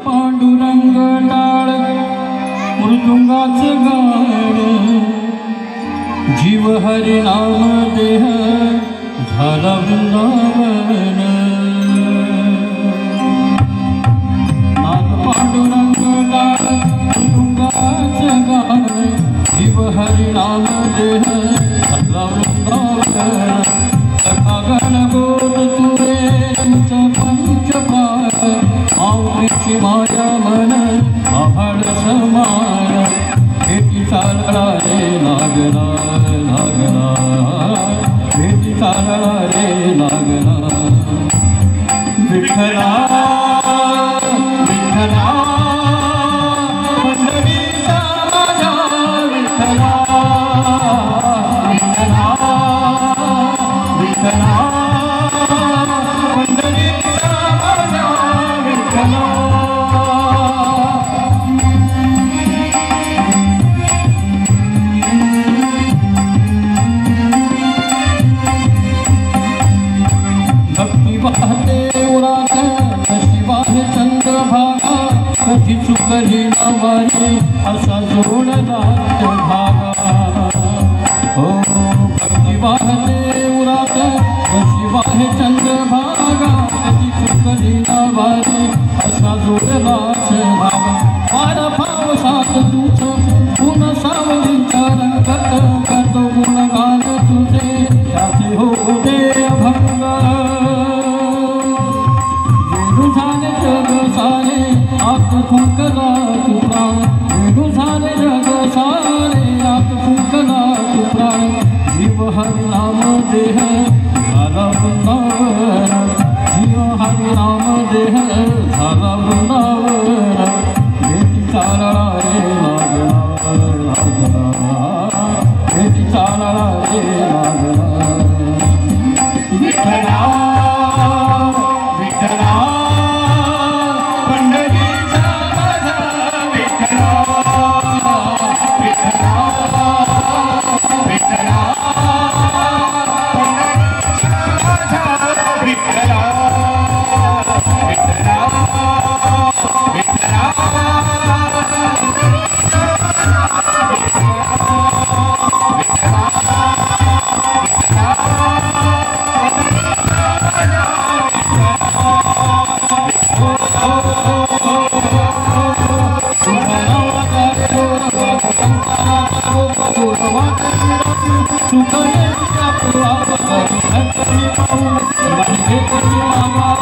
पांडुरंग टाळ मृदुंगाचे गाण जीव हरी नाम देह झाला वृंदावन नाथ पांडुरंग टाळ मृदुंगाचे गाण जीव हरी नाम देह झाला वृंदावन सखा गण गोद तुरे तुझ पंच प्राण माऊलीची माया मन आभाळ समान भेटी चालला रे लागला लागला भेटी चालला रे लागला विठ्ठला विठ्ठला पंढरीचा माझा विठ्ठला विठ्ठला विठ्ठला पंढरीचा माझा विठ्ठला कधी चुकली नवारी असा जोडला भागा हो भक्ती वाहते उरात कशी वाहे चंद्रभागा कधी चुकली नवारी असा जोडला भागा पार पावसात तुझं गुण सावलींचा रंगत करतो गुणगान तुझे त्याचे हो दे अभंग वेणू झाले जग सारे आत फुंकला तू प्राण वेणू झाले जग सारे आत फुंकला तू प्राण जीव हरि नाम देह झाला वृंदावन जीव हरि नाम देह झाला वृंदावन भेटी चालला रे लागला लागला भेटी चालला रे लागला विठ्ठला विठ्ठला Thank you.